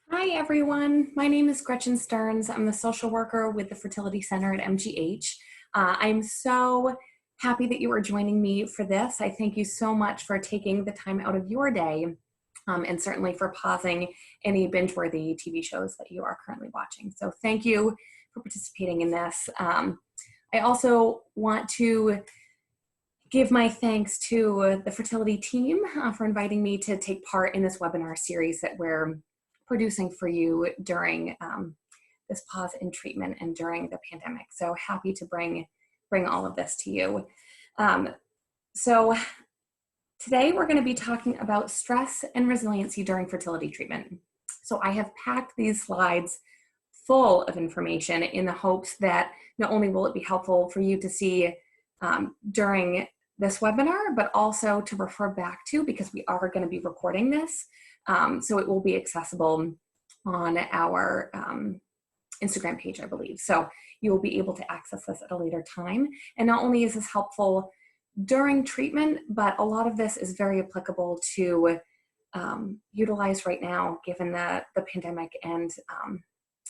Hi everyone, my name is Gretchen Stearns. I'm the social worker with the Fertility Center at MGH. I'm so happy that you are joining me for this. I thank you so much for taking the time out of your day and certainly for pausing any binge-worthy TV shows that you are currently watching. So thank you for participating in this. I also want to give my thanks to the fertility team for inviting me to take part in this webinar series that we're producing for you during this pause in treatment and during the pandemic. So happy to bring all of this to you. So today we're going to be talking about stress and resiliency during fertility treatment. So I have packed these slides full of information in the hopes that not only will it be helpful for you to see during this webinar, but also to refer back to, because we are going to be recording this. So it will be accessible on our Instagram page, I believe. So you will be able to access this at a later time. And not only is this helpful during treatment, but a lot of this is very applicable to utilize right now, given the pandemic and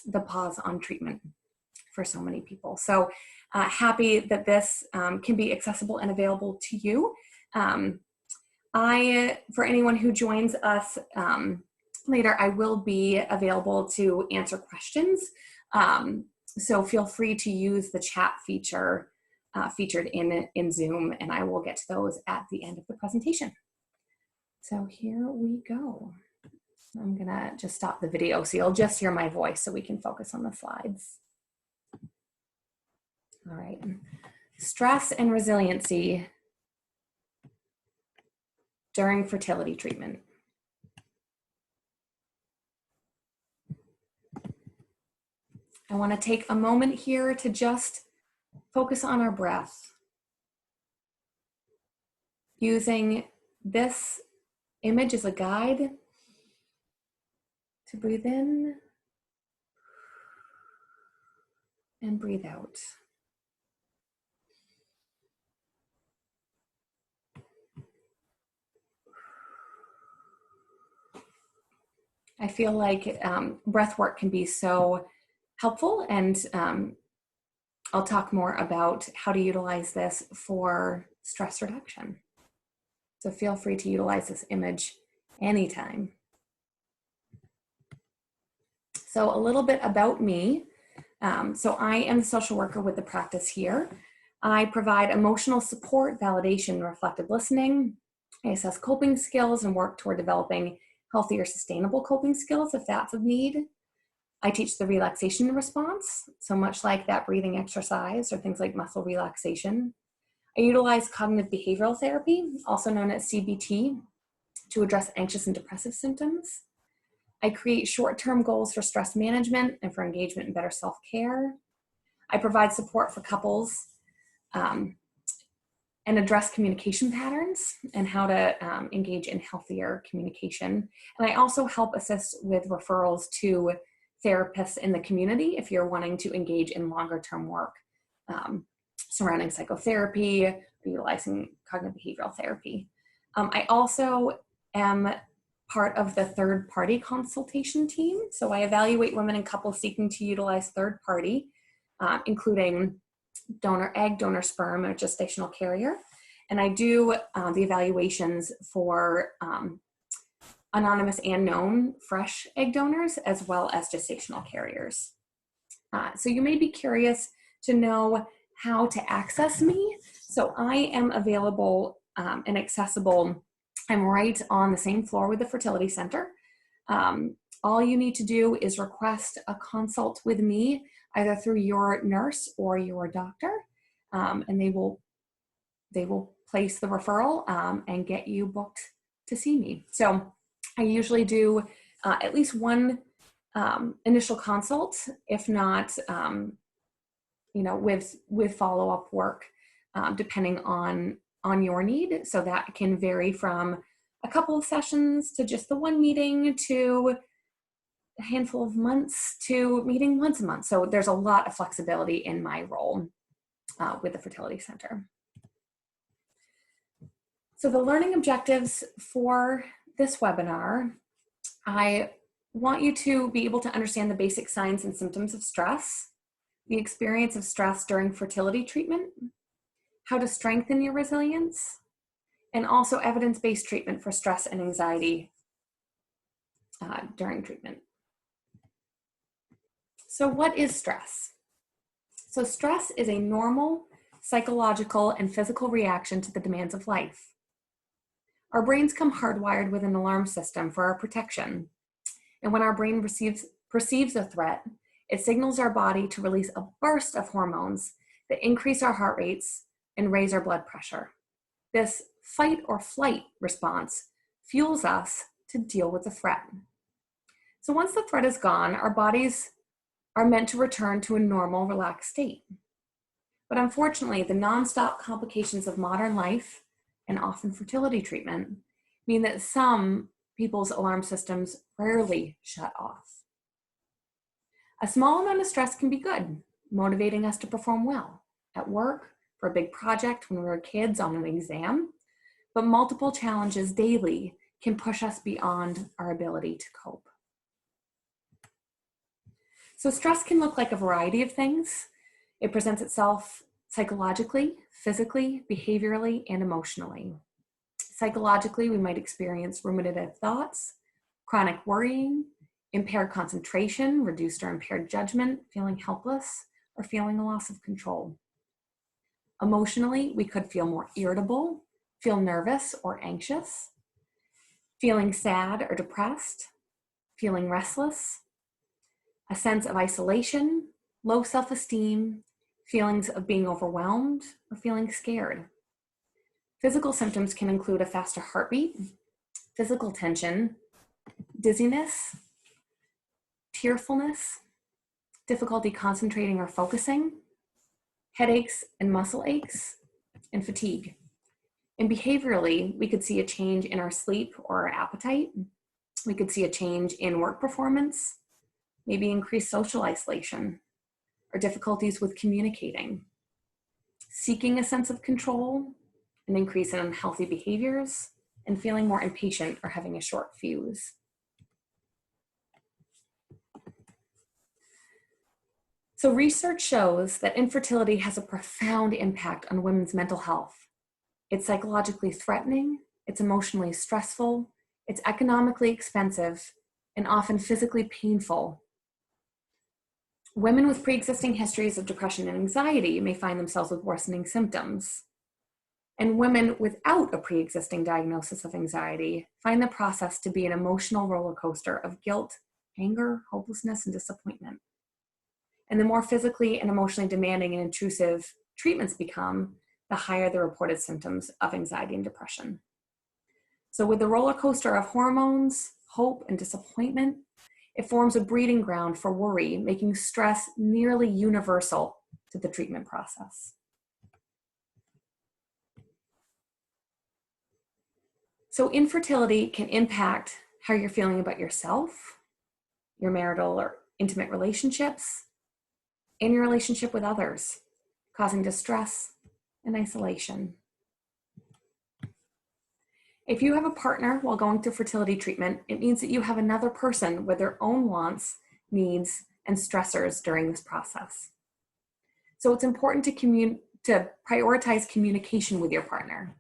the pause on treatment for so many people. So happy that this can be accessible and available to you. For anyone who joins us later, I will be available to answer questions. So feel free to use the chat feature featured in Zoom, and I will get to those at the end of the presentation. So here we go. I'm gonna just stop the video so you'll just hear my voice so we can focus on the slides. All right, stress and resiliency during fertility treatment. I want to take a moment here to just focus on our breath, using this image as a guide to breathe in and breathe out. I feel like breath work can be so helpful, and I'll talk more about how to utilize this for stress reduction. So feel free to utilize this image anytime. So a little bit about me. So I am a social worker with the practice here. I provide emotional support, validation, and reflective listening. I assess coping skills and work toward developing healthier, sustainable coping skills if that's of need. I teach the relaxation response, so much like that breathing exercise or things like muscle relaxation. I utilize cognitive behavioral therapy, also known as CBT, to address anxious and depressive symptoms. I create short-term goals for stress management and for engagement and better self-care. I provide support for couples and address communication patterns and how to engage in healthier communication. And I also help assist with referrals to therapists in the community if you're wanting to engage in longer term work surrounding psychotherapy or utilizing cognitive behavioral therapy. I also am part of the third-party consultation team. So I evaluate women and couples seeking to utilize third-party, including donor egg, donor sperm, or gestational carrier. And I do the evaluations for anonymous and known fresh egg donors, as well as gestational carriers. So you may be curious to know how to access me. So I am available and accessible. I'm right on the same floor with the Fertility Center. All you need to do is request a consult with me, either through your nurse or your doctor, and they will place the referral and get you booked to see me. So I usually do at least one initial consult, if not, with follow-up work, depending on your need. So that can vary from a couple of sessions to just the one meeting to a handful of months to meeting once a month. So there's a lot of flexibility in my role with the Fertility Center. So the learning objectives for this webinar, I want you to be able to understand the basic signs and symptoms of stress, the experience of stress during fertility treatment, how to strengthen your resilience, and also evidence-based treatment for stress and anxiety during treatment. So what is stress? So stress is a normal psychological and physical reaction to the demands of life. Our brains come hardwired with an alarm system for our protection. And when our brain perceives a threat, it signals our body to release a burst of hormones that increase our heart rates and raise our blood pressure. This fight or flight response fuels us to deal with the threat. So once the threat is gone, our bodies are meant to return to a normal, relaxed state. But unfortunately, the nonstop complications of modern life and often fertility treatment mean that some people's alarm systems rarely shut off. A small amount of stress can be good, motivating us to perform well at work, for a big project when we were kids on an exam, but multiple challenges daily can push us beyond our ability to cope. So stress can look like a variety of things. It presents itself psychologically, physically, behaviorally, and emotionally. Psychologically, we might experience ruminative thoughts, chronic worrying, impaired concentration, reduced or impaired judgment, feeling helpless, or feeling a loss of control. Emotionally, we could feel more irritable, feel nervous or anxious, feeling sad or depressed, feeling restless, a sense of isolation, low self-esteem, feelings of being overwhelmed, or feeling scared. Physical symptoms can include a faster heartbeat, physical tension, dizziness, tearfulness, difficulty concentrating or focusing, headaches and muscle aches, and fatigue. And behaviorally, we could see a change in our sleep or our appetite. We could see a change in work performance, maybe increased social isolation, or difficulties with communicating, seeking a sense of control, an increase in unhealthy behaviors, and feeling more impatient or having a short fuse. So research shows that infertility has a profound impact on women's mental health. It's psychologically threatening, it's emotionally stressful, it's economically expensive, and often physically painful. Women with pre-existing histories of depression and anxiety may find themselves with worsening symptoms. And women without a pre-existing diagnosis of anxiety find the process to be an emotional roller coaster of guilt, anger, hopelessness, and disappointment. And the more physically and emotionally demanding and intrusive treatments become, the higher the reported symptoms of anxiety and depression. So with the roller coaster of hormones, hope, and disappointment, it forms a breeding ground for worry, making stress nearly universal to the treatment process. So infertility can impact how you're feeling about yourself, your marital or intimate relationships, and your relationship with others, causing distress and isolation. If you have a partner while going through fertility treatment, it means that you have another person with their own wants, needs, and stressors during this process. So it's important to prioritize communication with your partner.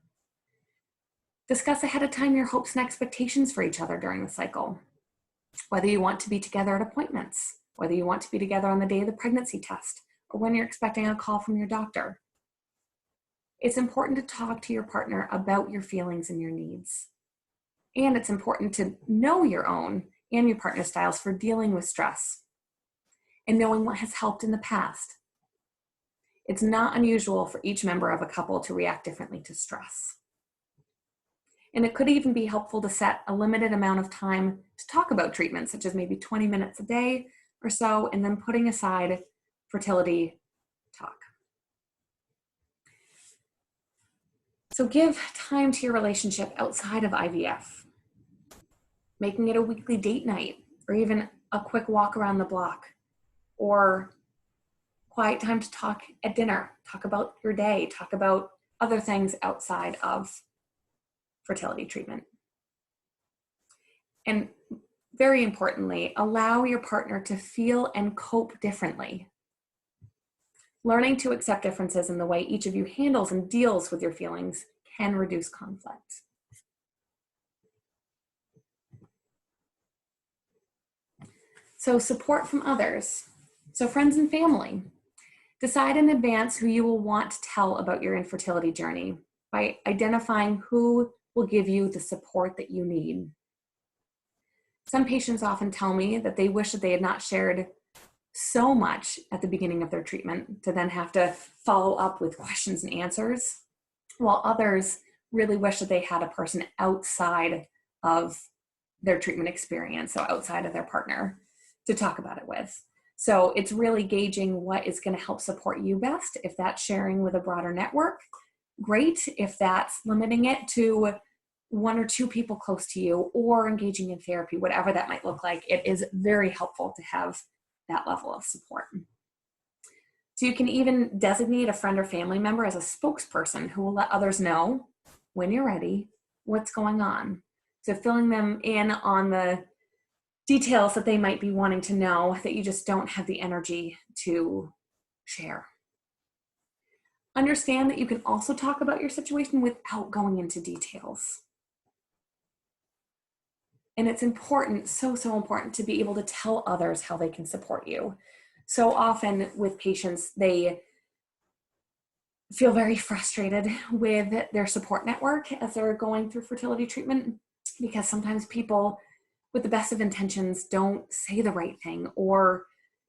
Discuss ahead of time your hopes and expectations for each other during the cycle. Whether you want to be together at appointments, whether you want to be together on the day of the pregnancy test, or when you're expecting a call from your doctor. It's important to talk to your partner about your feelings and your needs. And it's important to know your own and your partner's styles for dealing with stress and knowing what has helped in the past. It's not unusual for each member of a couple to react differently to stress. And it could even be helpful to set a limited amount of time to talk about treatment, such as maybe 20 minutes a day or so, and then putting aside fertility talk. So give time to your relationship outside of IVF, making it a weekly date night, or even a quick walk around the block, or quiet time to talk at dinner, talk about your day, talk about other things outside of fertility treatment. And very importantly, allow your partner to feel and cope differently. Learning to accept differences in the way each of you handles and deals with your feelings can reduce conflict. So support from others. So friends and family. Decide in advance who you will want to tell about your infertility journey by identifying who will give you the support that you need. Some patients often tell me that they wish that they had not shared so much at the beginning of their treatment to then have to follow up with questions and answers, while others really wish that they had a person outside of their treatment experience, so outside of their partner, to talk about it with. So it's really gauging what is going to help support you best. If that's sharing with a broader network, great. If that's limiting it to one or two people close to you or engaging in therapy, whatever that might look like, it is very helpful to have that level of support. So you can even designate a friend or family member as a spokesperson who will let others know when you're ready what's going on. So filling them in on the details that they might be wanting to know that you just don't have the energy to share. Understand that you can also talk about your situation without going into details. And it's important, so important to be able to tell others how they can support you. So often with patients, they feel very frustrated with their support network as they're going through fertility treatment, because sometimes people with the best of intentions don't say the right thing or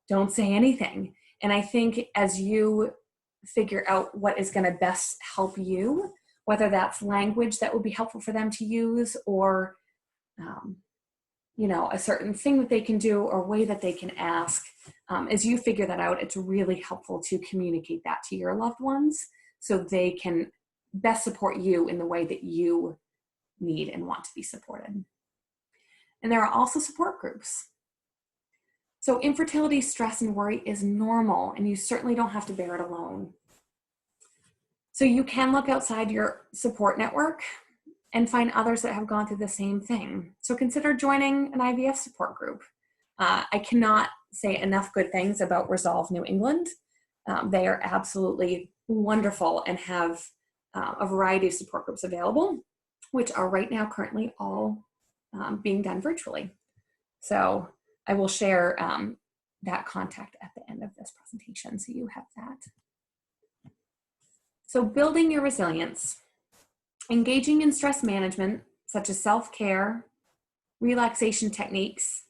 don't say anything. And I think as you figure out what is going to best help you, whether that's language that would be helpful for them to use or a certain thing that they can do or way that they can ask, as you figure that out, it's really helpful to communicate that to your loved ones so they can best support you in the way that you need and want to be supported. And there are also support groups. So infertility stress and worry is normal, and you certainly don't have to bear it alone. So you can look outside your support network and find others that have gone through the same thing. So consider joining an IVF support group. I cannot say enough good things about Resolve New England. They are absolutely wonderful and have a variety of support groups available, which are right now currently all being done virtually. So I will share that contact at the end of this presentation so you have that. So building your resilience. Engaging in stress management, such as self-care, relaxation techniques,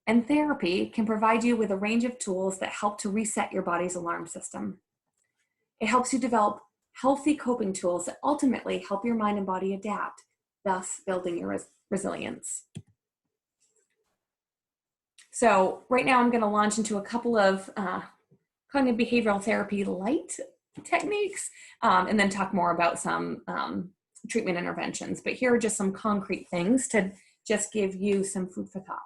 and therapy can provide you with a range of tools that help to reset your body's alarm system. It helps you develop healthy coping tools that ultimately help your mind and body adapt, thus building your resilience. So right now I'm going to launch into a couple of cognitive behavioral therapy light techniques and then talk more about some treatment interventions. But here are just some concrete things to just give you some food for thought.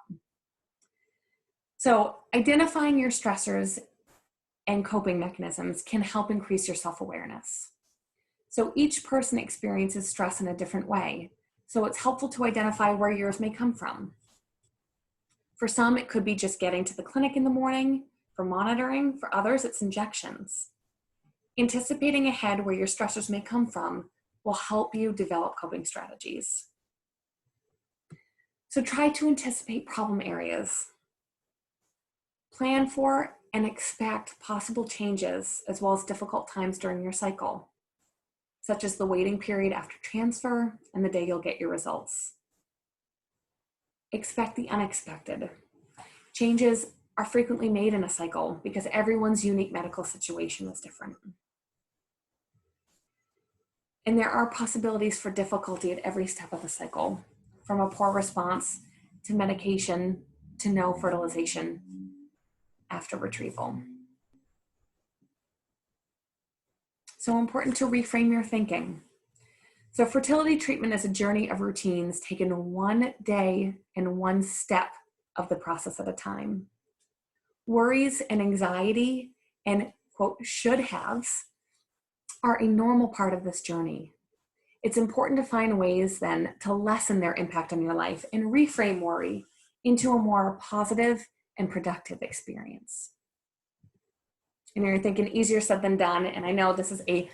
So identifying your stressors and coping mechanisms can help increase your self-awareness. So each person experiences stress in a different way. So it's helpful to identify where yours may come from. For some, it could be just getting to the clinic in the morning for monitoring. For others, it's injections. Anticipating ahead where your stressors may come from will help you develop coping strategies. So try to anticipate problem areas. Plan for and expect possible changes as well as difficult times during your cycle, such as the waiting period after transfer and the day you'll get your results. Expect the unexpected. Changes are frequently made in a cycle because everyone's unique medical situation is different. And there are possibilities for difficulty at every step of the cycle, from a poor response to medication to no fertilization after retrieval. So important to reframe your thinking. So fertility treatment is a journey of routines taken one day and one step of the process at a time. Worries and anxiety and, quote, should-haves are a normal part of this journey. It's important to find ways then to lessen their impact on your life and reframe worry into a more positive and productive experience. And you're thinking easier said than done. And I know this is a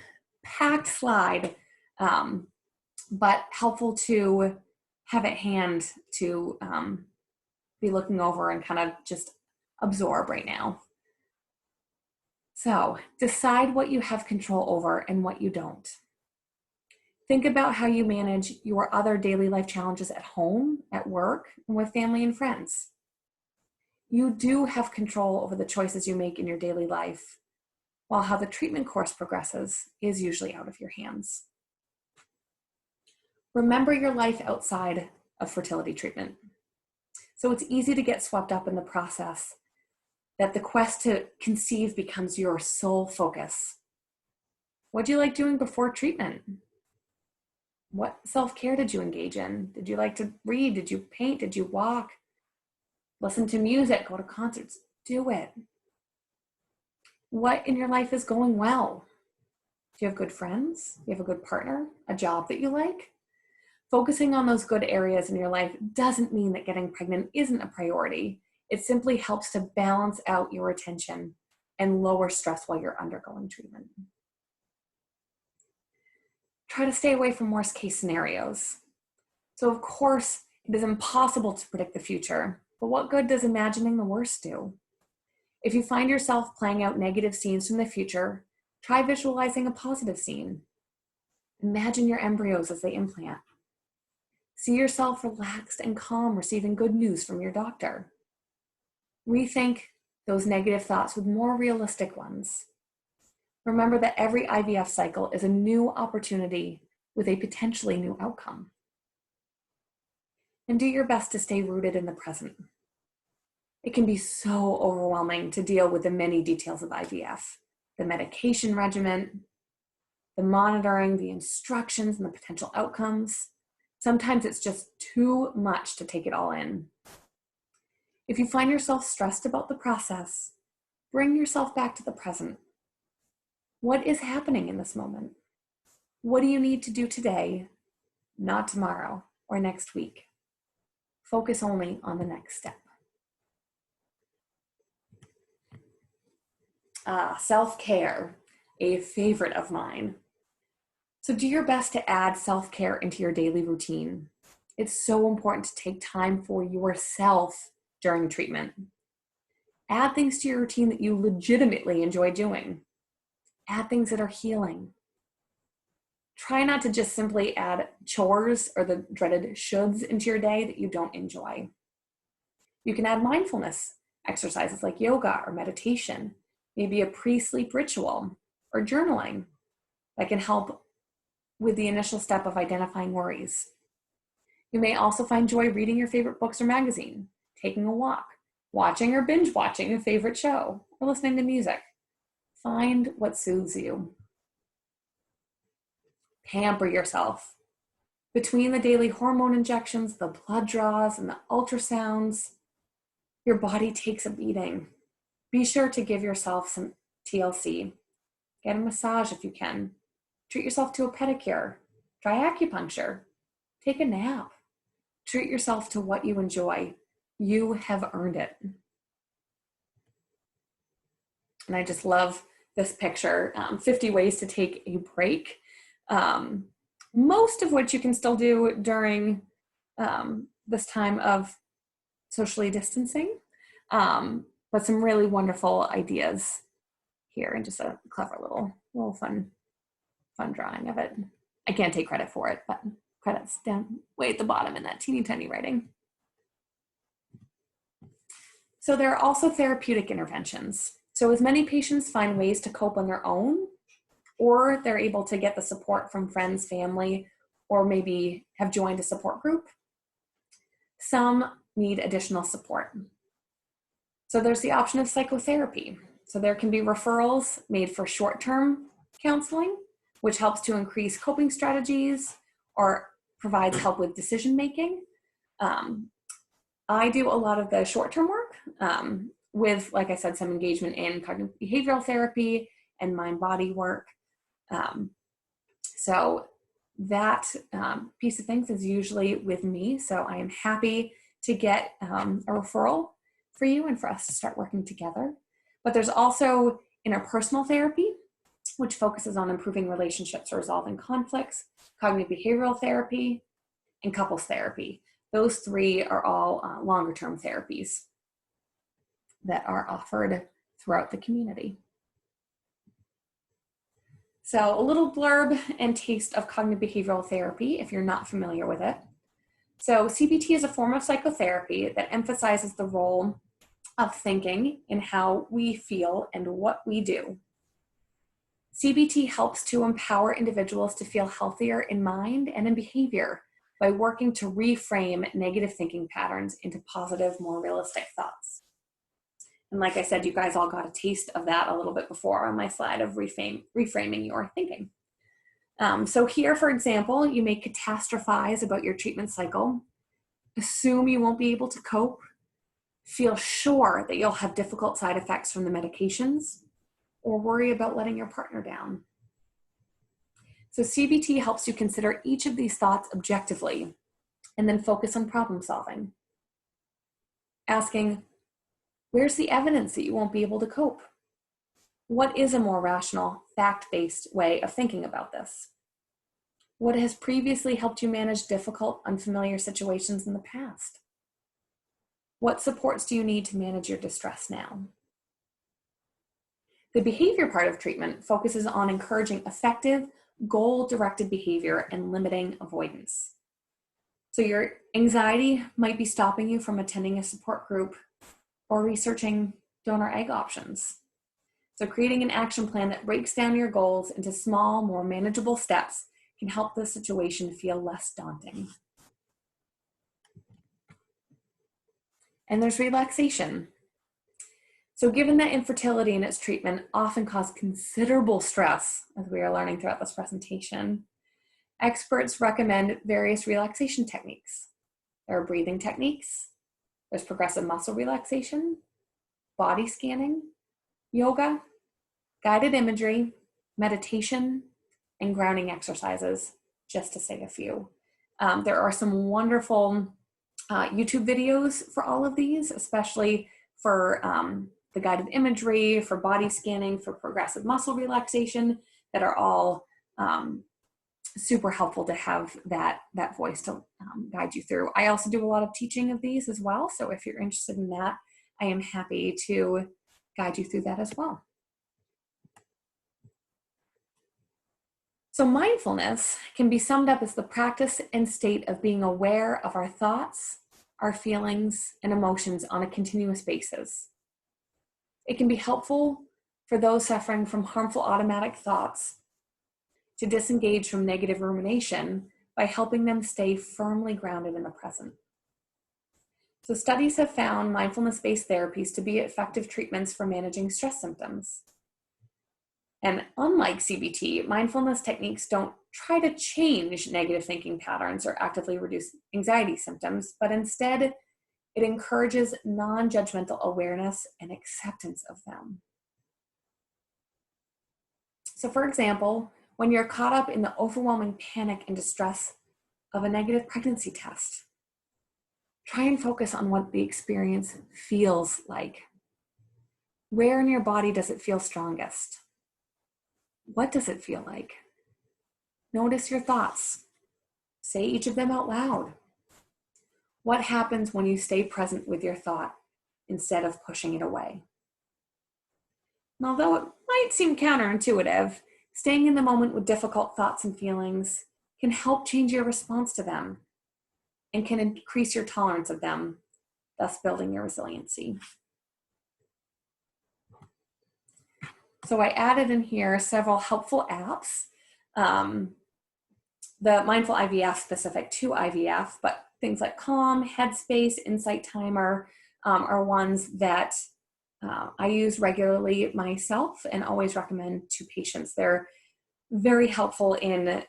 packed slide, but helpful to have at hand to be looking over and kind of just absorb right now. So decide what you have control over and what you don't. Think about how you manage your other daily life challenges at home, at work, and with family and friends. You do have control over the choices you make in your daily life, while how the treatment course progresses is usually out of your hands. Remember your life outside of fertility treatment. So it's easy to get swept up in the process, that the quest to conceive becomes your sole focus. What do you like doing before treatment? What self-care did you engage in? Did you like to read? Did you paint? Did you walk? Listen to music, go to concerts? Do it. What in your life is going well? Do you have good friends? Do you have a good partner? A job that you like? Focusing on those good areas in your life doesn't mean that getting pregnant isn't a priority. It simply helps to balance out your attention and lower stress while you're undergoing treatment. Try to stay away from worst case scenarios. So of course, it is impossible to predict the future, but what good does imagining the worst do? If you find yourself playing out negative scenes from the future, try visualizing a positive scene. Imagine your embryos as they implant. See yourself relaxed and calm, receiving good news from your doctor. Rethink those negative thoughts with more realistic ones. Remember that every IVF cycle is a new opportunity with a potentially new outcome. And do your best to stay rooted in the present. It can be so overwhelming to deal with the many details of IVF, the medication regimen, the monitoring, the instructions, and the potential outcomes. Sometimes it's just too much to take it all in. If you find yourself stressed about the process, bring yourself back to the present. What is happening in this moment? What do you need to do today, not tomorrow or next week? Focus only on the next step. Self-care, a favorite of mine. So do your best to add self-care into your daily routine. It's so important to take time for yourself during treatment. Add things to your routine that you legitimately enjoy doing. Add things that are healing. Try not to just simply add chores or the dreaded shoulds into your day that you don't enjoy. You can add mindfulness exercises like yoga or meditation, maybe a pre-sleep ritual or journaling that can help with the initial step of identifying worries. You may also find joy reading your favorite books or magazine, taking a walk, watching or binge watching a favorite show, or listening to music. Find what soothes you. Pamper yourself. Between the daily hormone injections, the blood draws, and the ultrasounds, your body takes a beating. Be sure to give yourself some TLC. Get a massage if you can. Treat yourself to a pedicure. Try acupuncture. Take a nap. Treat yourself to what you enjoy. You have earned it. And I just love this picture, 50 ways to take a break. Most of which you can still do during this time of socially distancing, but some really wonderful ideas here, and just a clever little fun drawing of it. I can't take credit for it, but credit's down way at the bottom in that teeny tiny writing. So there are also therapeutic interventions. So as many patients find ways to cope on their own, or they're able to get the support from friends, family, or maybe have joined a support group, some need additional support. So there's the option of psychotherapy. So there can be referrals made for short-term counseling, which helps to increase coping strategies or provides help with decision-making. I do a lot of the short-term work with, like I said, some engagement in cognitive behavioral therapy and mind-body work. So that piece of things is usually with me. So I am happy to get a referral for you and for us to start working together. But there's also interpersonal therapy, which focuses on improving relationships or resolving conflicts, cognitive behavioral therapy, and couples therapy. Those three are all longer term therapies that are offered throughout the community. So a little blurb and taste of cognitive behavioral therapy if you're not familiar with it. So CBT is a form of psychotherapy that emphasizes the role of thinking in how we feel and what we do. CBT helps to empower individuals to feel healthier in mind and in behavior by working to reframe negative thinking patterns into positive, more realistic thoughts. And like I said, you guys all got a taste of that a little bit before on my slide of reframing your thinking. So here, for example, you may catastrophize about your treatment cycle, assume you won't be able to cope, feel sure that you'll have difficult side effects from the medications, or worry about letting your partner down. So CBT helps you consider each of these thoughts objectively and then focus on problem solving. Asking, where's the evidence that you won't be able to cope? What is a more rational, fact-based way of thinking about this? What has previously helped you manage difficult, unfamiliar situations in the past? What supports do you need to manage your distress now? The behavior part of treatment focuses on encouraging effective, goal-directed behavior and limiting avoidance. So your anxiety might be stopping you from attending a support group or researching donor egg options. So creating an action plan that breaks down your goals into small, more manageable steps can help the situation feel less daunting. And there's relaxation. So given that infertility and its treatment often cause considerable stress, as we are learning throughout this presentation, experts recommend various relaxation techniques. There are breathing techniques, there's progressive muscle relaxation, body scanning, yoga, guided imagery, meditation, and grounding exercises, just to say a few. There are some wonderful YouTube videos for all of these, especially for the guided imagery, for body scanning, for progressive muscle relaxation, that are all super helpful to have that voice to guide you through. I also do a lot of teaching of these as well, so if you're interested in that, I am happy to guide you through that as well. So mindfulness can be summed up as the practice and state of being aware of our thoughts, our feelings, and emotions on a continuous basis. It can be helpful for those suffering from harmful automatic thoughts to disengage from negative rumination by helping them stay firmly grounded in the present. So studies have found mindfulness-based therapies to be effective treatments for managing stress symptoms. And unlike CBT, mindfulness techniques don't try to change negative thinking patterns or actively reduce anxiety symptoms, but instead it encourages non-judgmental awareness and acceptance of them. So for example, when you're caught up in the overwhelming panic and distress of a negative pregnancy test, try and focus on what the experience feels like. Where in your body does it feel strongest? What does it feel like? Notice your thoughts. Say each of them out loud. What happens when you stay present with your thought instead of pushing it away? And although it might seem counterintuitive, staying in the moment with difficult thoughts and feelings can help change your response to them and can increase your tolerance of them, thus building your resiliency. So I added in here several helpful apps. The Mindful IVF specific to IVF, but things like Calm, Headspace, Insight Timer are ones that I use regularly myself and always recommend to patients. They're very helpful in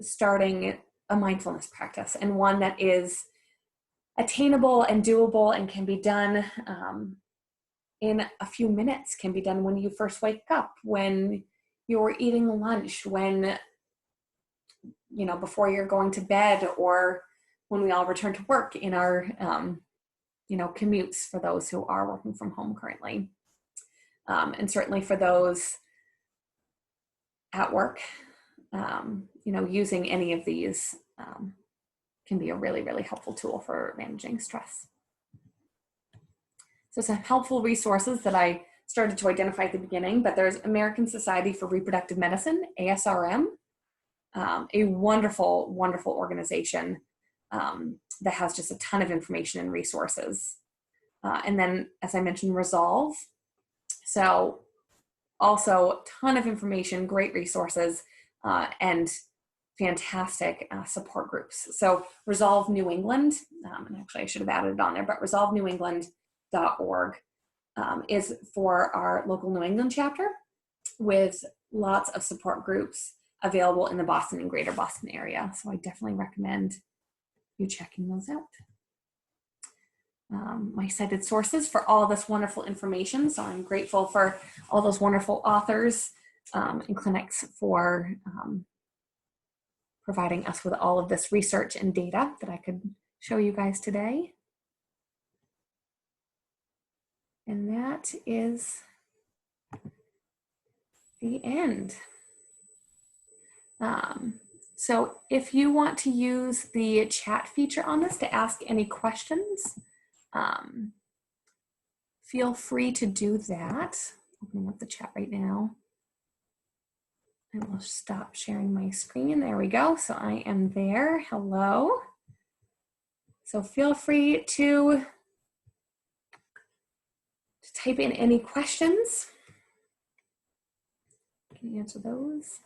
starting a mindfulness practice, and one that is attainable and doable and can be done in a few minutes, can be done when you first wake up, when you're eating lunch, when, before you're going to bed, or when we all return to work in our, commutes for those who are working from home currently. And certainly for those at work, using any of these can be a really, really helpful tool for managing stress. So some helpful resources that I started to identify at the beginning, but there's American Society for Reproductive Medicine, ASRM, a wonderful, wonderful organization that has just a ton of information and resources. And then, as I mentioned, Resolve. So also a ton of information, great resources, and fantastic support groups. So Resolve New England, and actually I should have added it on there, but resolvenewengland.org is for our local New England chapter, with lots of support groups available in the Boston and greater Boston area. So I definitely recommend you checking those out. My cited sources for all this wonderful information. So I'm grateful for all those wonderful authors and clinics for providing us with all of this research and data that I could show you guys today. And that is the end. So if you want to use the chat feature on this to ask any questions, feel free to do that. Opening up the chat right now. I will stop sharing my screen. There we go. So I am there. Hello. So feel free to type in any questions. I can answer those.